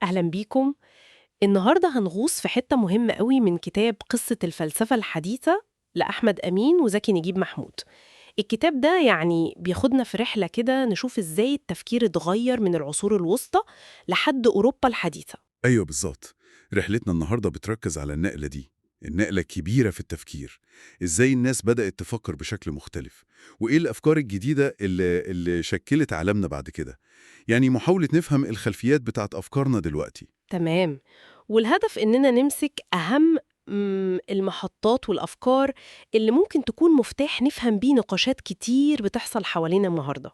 أهلا بيكم. النهاردة هنغوص في حتة مهمة قوي من كتاب قصة الفلسفة الحديثة لأحمد أمين وزكي نجيب محمود. الكتاب ده يعني بياخدنا في رحلة كده نشوف إزاي التفكير اتغير من العصور الوسطى لحد أوروبا الحديثة. أيوة بالظبط. رحلتنا النهاردة بتركز على النقلة دي، النقلة الكبيرة في التفكير. إزاي الناس بدأت تفكر بشكل مختلف، وإيه الأفكار الجديدة اللي شكلت عالمنا بعد كده. يعني محاولة نفهم الخلفيات بتاعت أفكارنا دلوقتي. تمام. والهدف إننا نمسك أهم المحطات والأفكار اللي ممكن تكون مفتاح نفهم بيه نقاشات كتير بتحصل حوالينا النهاردة.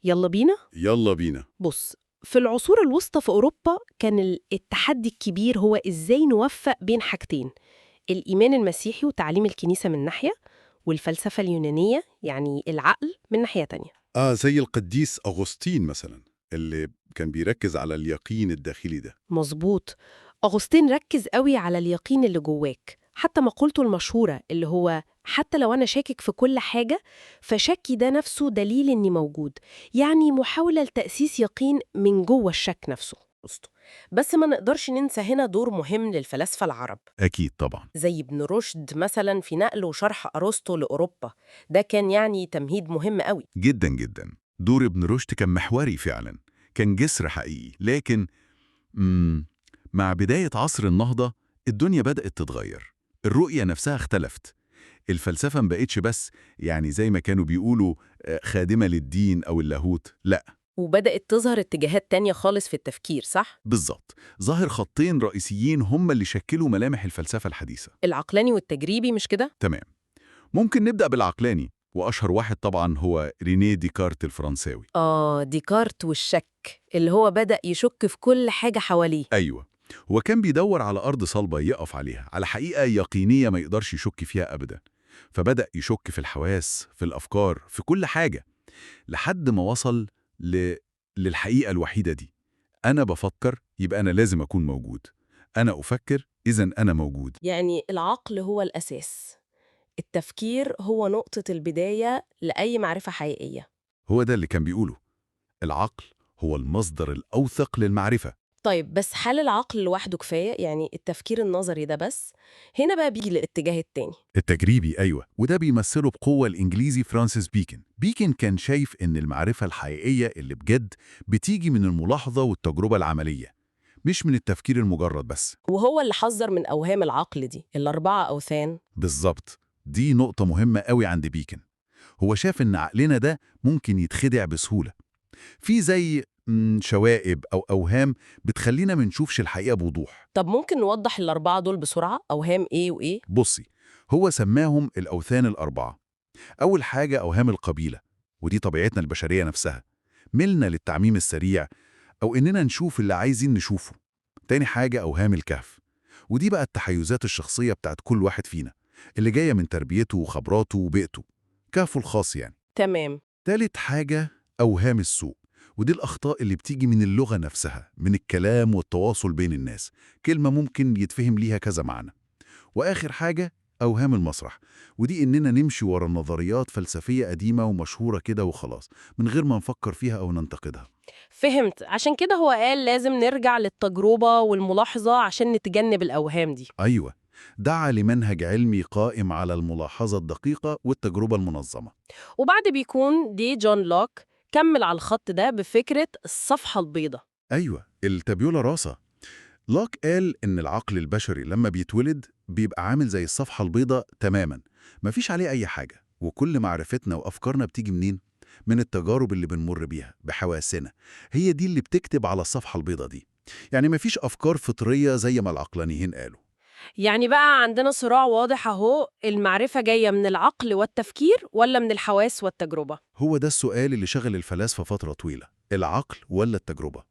يلا بينا. يلا بينا. بص، في العصور الوسطى في أوروبا كان التحدي الكبير هو إزاي نوفق بين حاجتين: الإيمان المسيحي وتعليم الكنيسة من ناحية، والفلسفة اليونانية يعني العقل من ناحية تانية. زي القديس أغسطين مثلا، اللي كان بيركز على اليقين الداخلي ده. مظبوط. أغسطين ركز قوي على اليقين اللي جواك، حتى مقولته المشهورة اللي هو حتى لو أنا شاكك في كل حاجة فشكي ده نفسه دليل إني موجود، يعني محاولة لتأسيس يقين من جوه الشك نفسه. بس ما نقدرش ننسى هنا دور مهم للفلاسفة العرب أكيد طبعا. زي ابن رشد مثلا في نقل وشرح أرسطو لأوروبا. ده كان يعني تمهيد مهم قوي. جدا جدا. دور ابن رشد كان محوري فعلا، كان جسر حقيقي. لكن مع بداية عصر النهضة الدنيا بدأت تتغير، الرؤية نفسها اختلفت. الفلسفة ما بقتش بس يعني زي ما كانوا بيقولوا خادمة للدين أو اللاهوت، لا. وبدأت تظهر اتجاهات تانية خالص في التفكير، صح؟ بالظبط، ظاهر خطين رئيسيين هم اللي شكلوا ملامح الفلسفة الحديثة. العقلاني والتجريبي، مش كده؟ تمام. ممكن نبدأ بالعقلاني، وأشهر واحد طبعا هو رينيه ديكارت الفرنساوي. ديكارت والشك اللي هو بدأ يشك في كل حاجة حواليه. أيوة، هو كان بيدور على أرض صلبة يقف عليها، على حقيقة يقينية ما يقدرش يشك فيها أبدا. فبدأ يشك في الحواس، في الأفكار، في كل حاجة، لحد ما وصل ل... للحقيقة الوحيدة دي: أنا بفكر يبقى أنا لازم أكون موجود، أنا أفكر إذن أنا موجود. يعني العقل هو الأساس، التفكير هو نقطة البداية لأي معرفة حقيقية. هو ده اللي كان بيقوله، العقل هو المصدر الأوثق للمعرفة. طيب، بس هل العقل لوحده كفاية؟ يعني التفكير النظري ده بس؟ هنا بقى بيجي الاتجاه التاني. التجريبي، أيوة، وده بيمثله بقوة الإنجليزي فرانسيس بيكن. بيكن كان شايف إن المعرفة الحقيقية اللي بجد بتيجي من الملاحظة والتجربة العملية، مش من التفكير المجرد بس. وهو اللي حذر من أوهام العقل دي، الأربعة أوثان. بالظبط، دي نقطة مهمة قوي عند بيكن. هو شاف إن عقلنا ده ممكن يتخدع بسهولة، في زي شوائب أو أوهام بتخلينا ما نشوفش الحقيقة بوضوح. طب ممكن نوضح الأربعة دول بسرعة؟ أوهام إيه وإيه؟ بصي، هو سماهم الأوثان الأربعة. أول حاجة أوهام القبيلة، ودي طبيعتنا البشرية نفسها، ميلنا للتعميم السريع أو إننا نشوف اللي عايزين نشوفه. تاني حاجة أوهام الكهف، ودي بقى التحيزات الشخصية بتاعت كل واحد فينا، اللي جاية من تربيته وخبراته وبيئته، كهفه الخاص يعني. تمام. تالت حاجة أوهام السوء، ودي الأخطاء اللي بتيجي من اللغة نفسها، من الكلام والتواصل بين الناس، كلمة ممكن يتفهم ليها كذا معنى. وآخر حاجة أوهام المسرح، ودي إننا نمشي ورا نظريات فلسفية قديمة ومشهورة كده وخلاص، من غير ما نفكر فيها أو ننتقدها. فهمت. عشان كده هو قال لازم نرجع للتجربة والملاحظة عشان نتجنب الأوهام دي. أيوة، دعا لمنهج علمي قائم على الملاحظة الدقيقة والتجربة المنظمة. وبعد بيكون دي جون لوك كمل على الخط ده بفكرة الصفحة البيضاء. أيوة، التابيولا راسا. لوك قال إن العقل البشري لما بيتولد بيبقى عامل زي الصفحة البيضاء تماماً، مفيش عليه أي حاجة، وكل معرفتنا وأفكارنا بتيجي منين؟ من التجارب اللي بنمر بيها بحواسنا، هي دي اللي بتكتب على الصفحة البيضاء دي. يعني مفيش أفكار فطرية زي ما العقلانيين قالوا. يعني بقى عندنا صراع واضح أهو، المعرفة جاية من العقل والتفكير ولا من الحواس والتجربة؟ هو ده السؤال اللي شغل الفلاسفة فترة طويلة، العقل ولا التجربة؟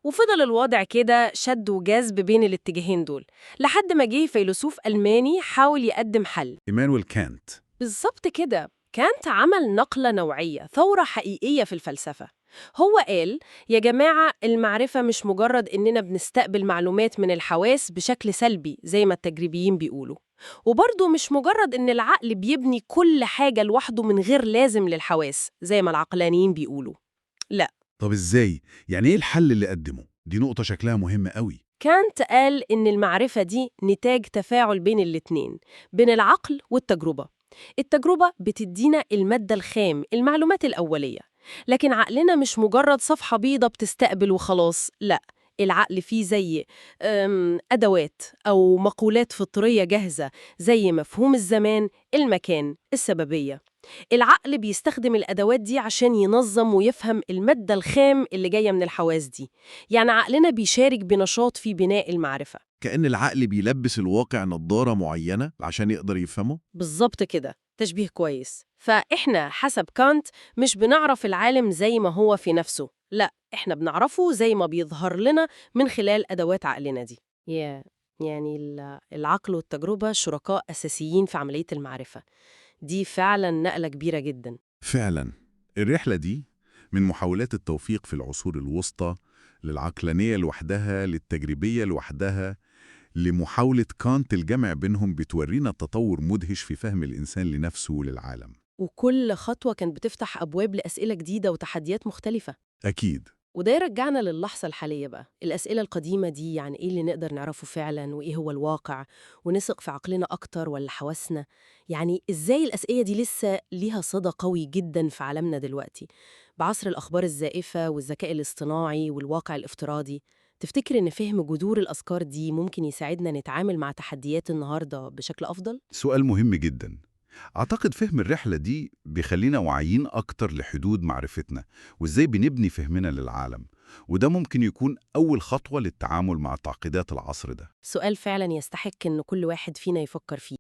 وفضل الوضع كده شد وجذب بين الاتجاهين دول لحد ما جه فيلسوف ألماني حاول يقدم حل. إيمانويل كانت. بالظبط كده، كانت عمل نقلة نوعية، ثورة حقيقية في الفلسفة. هو قال: يا جماعة، المعرفة مش مجرد إننا بنستقبل معلومات من الحواس بشكل سلبي زي ما التجريبيين بيقولوا، وبرضه مش مجرد إن العقل بيبني كل حاجة لوحده من غير لازم للحواس زي ما العقلانيين بيقولوا. لا. طب إزاي؟ يعني إيه الحل اللي قدمه؟ دي نقطة شكلها مهمة قوي. كانت قال إن المعرفة دي نتاج تفاعل بين الاتنين، بين العقل والتجربة. التجربة بتدينا المادة الخام، المعلومات الأولية، لكن عقلنا مش مجرد صفحة بيضة بتستقبل وخلاص، لا. العقل فيه زي أدوات أو مقولات فطرية جاهزة، زي مفهوم الزمان، المكان، السببية. العقل بيستخدم الأدوات دي عشان ينظم ويفهم المادة الخام اللي جاية من الحواس دي. يعني عقلنا بيشارك بنشاط في بناء المعرفة. كأن العقل بيلبس الواقع نظارة معينة عشان يقدر يفهمه. بالظبط كده، تشبيه كويس. فإحنا حسب كانت مش بنعرف العالم زي ما هو في نفسه، لا، إحنا بنعرفه زي ما بيظهر لنا من خلال أدوات عقلنا دي. يعني العقل والتجربة شركاء أساسيين في عملية المعرفة. دي فعلا نقلة كبيرة جدا. فعلا الرحلة دي من محاولات التوفيق في العصور الوسطى للعقلانية لوحدها، للتجريبية لوحدها، لمحاولة كانت الجمع بينهم، بتورينا تطور مدهش في فهم الإنسان لنفسه وللعالم. وكل خطوة كانت بتفتح أبواب لأسئلة جديدة وتحديات مختلفة. أكيد. وده يرجعنا للحظة الحالية بقى. الأسئلة القديمة دي، يعني إيه اللي نقدر نعرفه فعلا، وإيه هو الواقع، ونثق في عقلنا أكتر ولا حواسنا؟ يعني إزاي الأسئلة دي لسه ليها صدى قوي جدا في عالمنا دلوقتي بعصر الأخبار الزائفة والذكاء الاصطناعي والواقع الافتراضي؟ تفتكر إن فهم جذور الأفكار دي ممكن يساعدنا نتعامل مع تحديات النهاردة بشكل أفضل؟ سؤال مهم جدا. أعتقد فهم الرحلة دي بيخلينا واعيين أكتر لحدود معرفتنا وإزاي بنبني فهمنا للعالم، وده ممكن يكون أول خطوة للتعامل مع تعقيدات العصر ده. سؤال فعلا يستحق إن كل واحد فينا يفكر فيه.